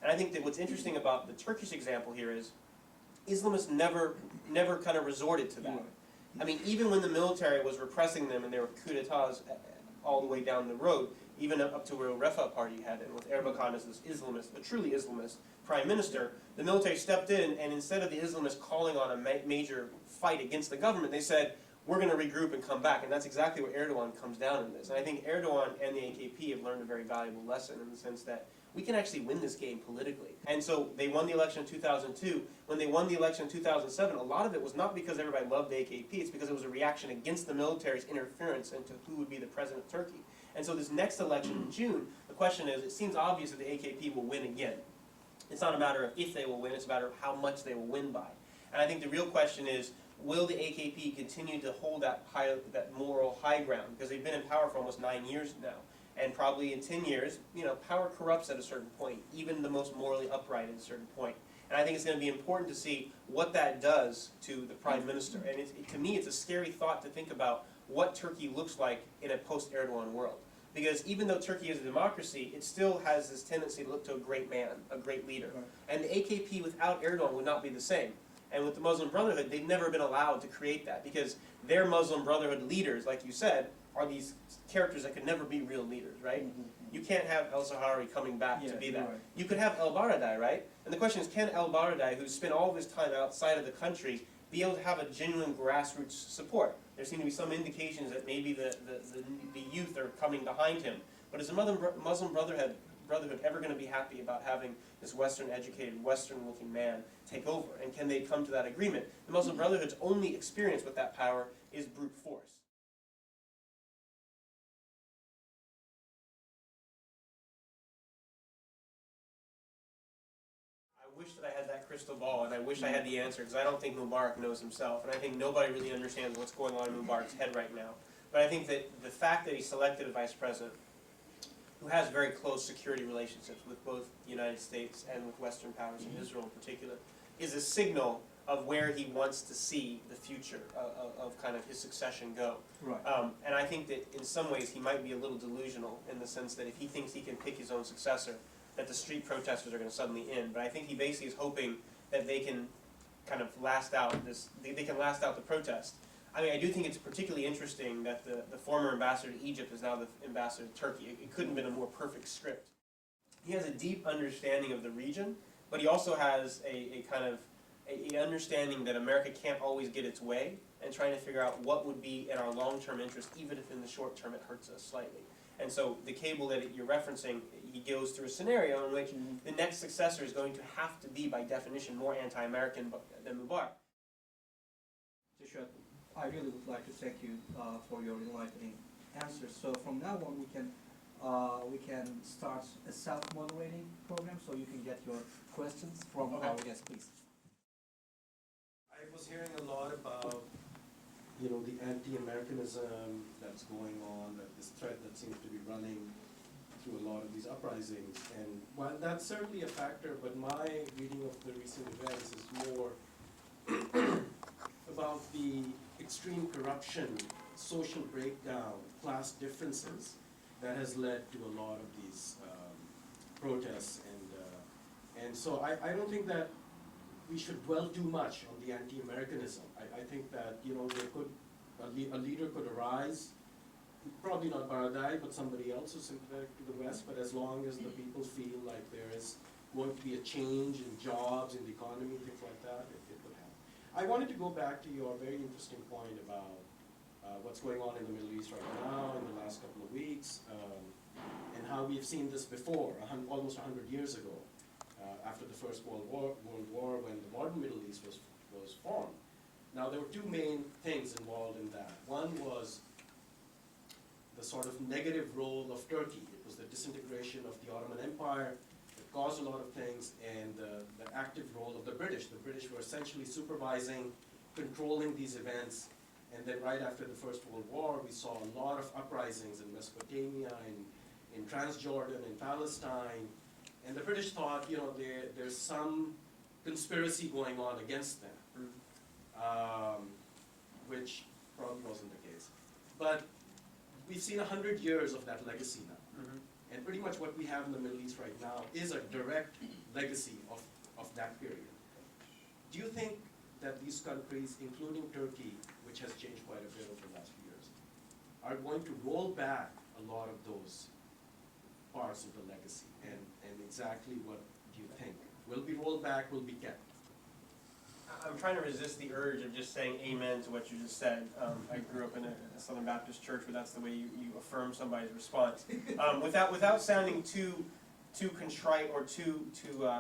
And I think that what's interesting about the Turkish example here is Islamists never kind of resorted to that. I mean, even when the military was repressing them and there were coups d'etats all the way down the road, even up to where Refah Party had it, with Erbakan as this Islamist, a truly Islamist prime minister, the military stepped in, and instead of the Islamists calling on a major fight against the government, they said, we're going to regroup and come back. And that's exactly where Erdogan comes down in this. And I think Erdogan and the AKP have learned a very valuable lesson in the sense that we can actually win this game politically. And so they won the election in 2002. When they won the election in 2007, a lot of it was not because everybody loved the AKP, it's because it was a reaction against the military's interference into who would be the president of Turkey. And so this next election in June, the question is, it seems obvious that the AKP will win again. It's not a matter of if they will win, it's a matter of how much they will win by. And I think the real question is, will the AKP continue to hold that moral high ground? Because they've been in power for almost 9 years now. And probably in 10 years, power corrupts at a certain point, even the most morally upright at a certain point. And I think it's going to be important to see what that does to the prime minister. And to me, it's a scary thought to think about what Turkey looks like in a post-Erdogan world. Because even though Turkey is a democracy, it still has this tendency to look to a great man, a great leader. Right. And the AKP without Erdogan would not be the same. And with the Muslim Brotherhood, they've never been allowed to create that because their Muslim Brotherhood leaders, like you said, are these characters that could never be real leaders, right? Mm-hmm. You can't have El-Sahrawi coming back to be that. Right. You could have El-Baradei, right? And the question is, can El-Baradei, who's spent all of his time outside of the country, be able to have a genuine grassroots support? There seem to be some indications that maybe the youth are coming behind him. But is the Muslim Brotherhood ever going to be happy about having this Western-educated, Western-looking man take over? And can they come to that agreement? The Muslim Brotherhood's only experience with that power is brute force. I wish that I had that crystal ball, and I wish I had the answer, because I don't think Mubarak knows himself, and I think nobody really understands what's going on in Mubarak's head right now. But I think that the fact that he selected a vice president who has very close security relationships with both the United States and with Western powers, and Israel in particular, is a signal of where he wants to see the future of kind of his succession go. Right. And I think that in some ways he might be a little delusional in the sense that if he thinks he can pick his own successor, that the street protesters are going to suddenly end. But I think he basically is hoping that they can kind of last out they can last out the protest. I mean, I do think it's particularly interesting that the former ambassador to Egypt is now the ambassador to Turkey. It couldn't have been a more perfect script. He has a deep understanding of the region, but he also has a kind of an understanding that America can't always get its way, and trying to figure out what would be in our long-term interest, even if in the short term it hurts us slightly. And so the cable that you're referencing, he goes through a scenario in which the next successor is going to have to be, by definition, more anti-American than Mubarak. Joshua, I really would like to thank you for your enlightening answers. So from now on, we can start a self-moderating program, so you can get your questions from our guests, please. I was hearing a lot about the anti-Americanism that's going on, that this threat that seems to be running through a lot of these uprisings. And while that's certainly a factor, but my reading of the recent events is more about the extreme corruption, social breakdown, class differences that has led to a lot of these protests. And so I don't think that we should dwell too much on the anti-Americanism. I think that a leader could arise, probably not Baradei, but somebody else who's sympathetic to the West, but as long as the people feel like there is going to be a change in jobs, in the economy, things like that, it would happen. I wanted to go back to your very interesting point about what's going on in the Middle East right now, in the last couple of weeks, and how we've seen this before, almost 100 years ago. After the First World War, when the modern Middle East was formed. Now, there were two main things involved in that. One was the sort of negative role of Turkey. It was the disintegration of the Ottoman Empire that caused a lot of things, and the active role of the British. The British were essentially supervising, controlling these events, and then right after the First World War, we saw a lot of uprisings in Mesopotamia, in Transjordan, in Palestine. And the British thought, there's some conspiracy going on against them, which probably wasn't the case. But we've seen 100 years of that legacy now. And pretty much what we have in the Middle East right now is a direct legacy of that period. Do you think that these countries, including Turkey, which has changed quite a bit over the last few years, are going to roll back a lot of those parts of the legacy? And exactly what do you think? Will be rolled back, will be kept? I'm trying to resist the urge of just saying amen to what you just said. I grew up in a Southern Baptist church where that's the way you affirm somebody's response. Without sounding too contrite or too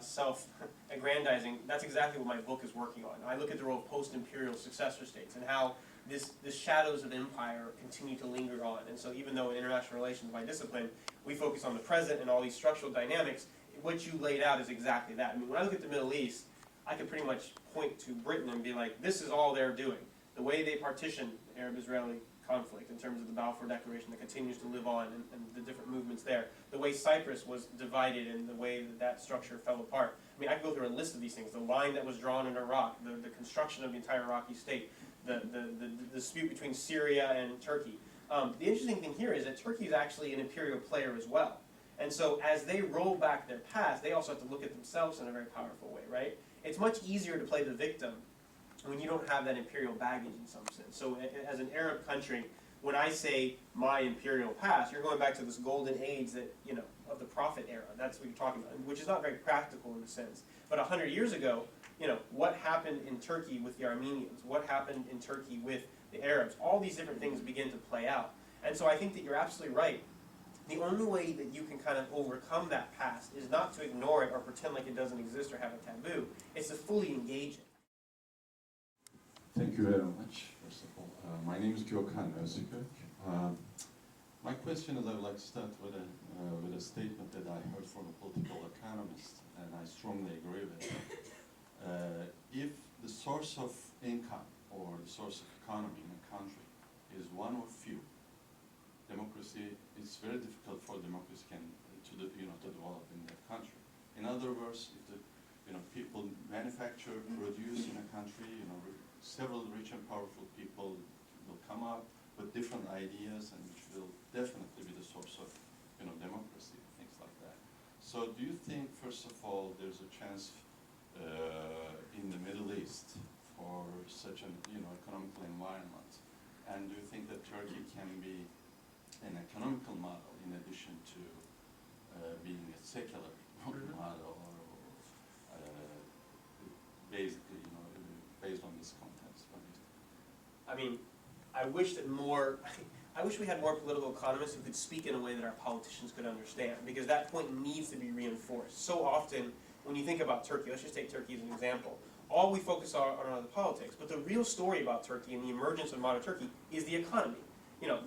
self-aggrandizing, that's exactly what my book is working on. I look at the role of post-imperial successor states and how the shadows of empire continue to linger on. And so even though in international relations, my discipline, we focus on the present and all these structural dynamics, what you laid out is exactly that. I mean, when I look at the Middle East, I could pretty much point to Britain and be like, this is all they're doing. The way they partition the Arab-Israeli conflict in terms of the Balfour Declaration that continues to live on and the different movements there. The way Cyprus was divided and the way that structure fell apart. I mean, I could go through a list of these things. The line that was drawn in Iraq, the construction of the entire Iraqi state, the dispute between Syria and Turkey. The interesting thing here is that Turkey is actually an imperial player as well. And so as they roll back their past, they also have to look at themselves in a very powerful way, right? It's much easier to play the victim when you don't have that imperial baggage in some sense. So as an Arab country, when I say my imperial past, you're going back to this golden age that, you know, of the Prophet era. That's what you're talking about, which is not very practical in a sense. But 100 years ago, you know, what happened in Turkey with the Armenians? What happened in Turkey with the Arabs? All these different things begin to play out. And so I think that you're absolutely right. The only way that you can kind of overcome that past is not to ignore it or pretend like it doesn't exist or have a taboo. It's to fully engage it. Thank you very much, first of all. My name is Gökhan Öztürk. My question is, I would like to start with a statement that I heard from a political economist, and I strongly agree with it. If the source of income or the source of economy in a country is one or few, democracy, it's very difficult for democracy to develop in that country. In other words, if the people manufacture, produce in a country, several rich and powerful people will come up with different ideas, and which will definitely be the source of democracy, things like that. So do you think, first of all, there's a chance in the Middle East for such an economical environment? And do you think that Turkey can be an economical model in addition to being a secular model, or basically, based on this context? I mean, I wish we had more political economists who could speak in a way that our politicians could understand, because that point needs to be reinforced. So often, when you think about Turkey, let's just take Turkey as an example, all we focus on are the politics, but the real story about Turkey and the emergence of modern Turkey is the economy.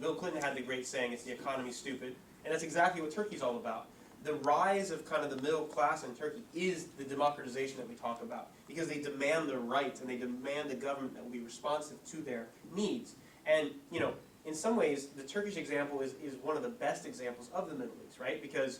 Bill Clinton had the great saying, it's the economy, stupid, and that's exactly what Turkey's all about. The rise of kind of the middle class in Turkey is the democratization that we talk about, because they demand their rights and they demand the government that will be responsive to their needs. And, in some ways, the Turkish example is one of the best examples of the Middle East, right? Because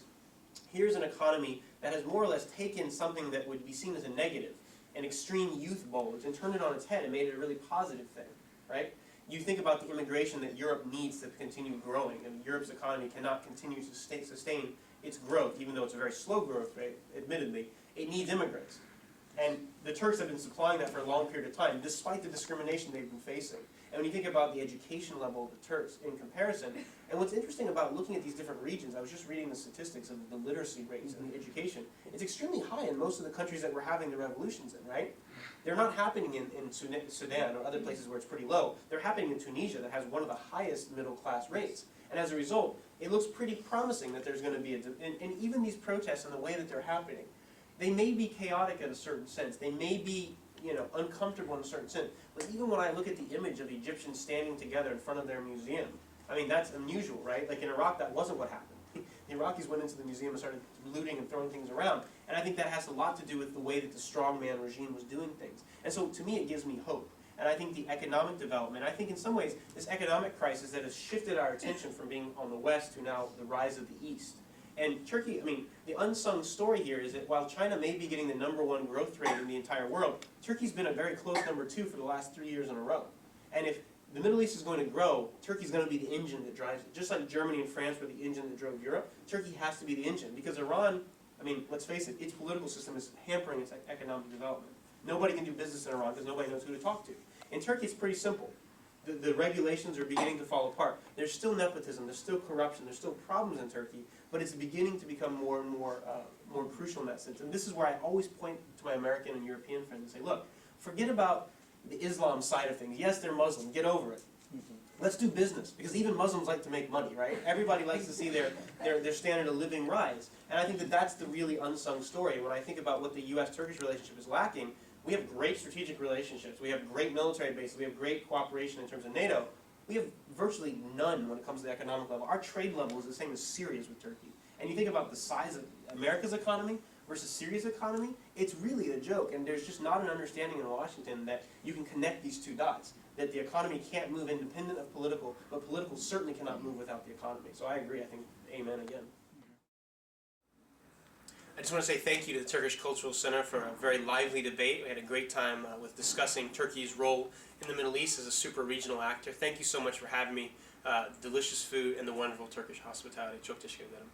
here's an economy that has more or less taken something that would be seen as a negative, an extreme youth bulge, and turned it on its head and made it a really positive thing, right? You think about the immigration that Europe needs to continue growing, and Europe's economy cannot continue to sustain its growth, even though it's a very slow growth rate, admittedly. It needs immigrants. And the Turks have been supplying that for a long period of time, despite the discrimination they've been facing. And when you think about the education level of the Turks in comparison, and what's interesting about looking at these different regions, I was just reading the statistics of the literacy rates and the education, it's extremely high in most of the countries that we're having the revolutions in, right? They're not happening in Sudan or other places where it's pretty low. They're happening in Tunisia that has one of the highest middle class rates. And as a result, it looks pretty promising that there's going to be and even these protests and the way that they're happening, they may be chaotic in a certain sense. They may be, uncomfortable in a certain sense. But even when I look at the image of Egyptians standing together in front of their museum, I mean, that's unusual, right? Like in Iraq, that wasn't what happened. The Iraqis went into the museum and started looting and throwing things around. And I think that has a lot to do with the way that the strongman regime was doing things. And so to me, it gives me hope. And I think the economic development, I think in some ways, this economic crisis that has shifted our attention from being on the West to now the rise of the East. And Turkey, I mean, the unsung story here is that while China may be getting the #1 growth rate in the entire world, Turkey's been a very close #2 for the last 3 years in a row. And if the Middle East is going to grow, Turkey's going to be the engine that drives it. Just like Germany and France were the engine that drove Europe, Turkey has to be the engine, because Iran I mean, let's face it, its political system is hampering its economic development. Nobody can do business in Iran because nobody knows who to talk to. In Turkey, it's pretty simple. The regulations are beginning to fall apart. There's still nepotism, there's still corruption, there's still problems in Turkey, but it's beginning to become more and more crucial in that sense. And this is where I always point to my American and European friends and say, look, forget about the Islam side of things. Yes, they're Muslim, get over it. Let's do business, because even Muslims like to make money, right? Everybody likes to see their standard of living rise. And I think that that's the really unsung story. When I think about what the U.S.-Turkish relationship is lacking, we have great strategic relationships, we have great military bases, we have great cooperation in terms of NATO. We have virtually none when it comes to the economic level. Our trade level is the same as Syria's with Turkey. And you think about the size of America's economy versus Syria's economy, it's really a joke. And there's just not an understanding in Washington that you can connect these two dots. That the economy can't move independent of political, but political certainly cannot move without the economy. So I agree, I think, amen again. I just want to say thank you to the Turkish Cultural Center for a very lively debate. We had a great time with discussing Turkey's role in the Middle East as a super regional actor. Thank you so much for having me. Delicious food and the wonderful Turkish hospitality. Çok teşekkür ederim.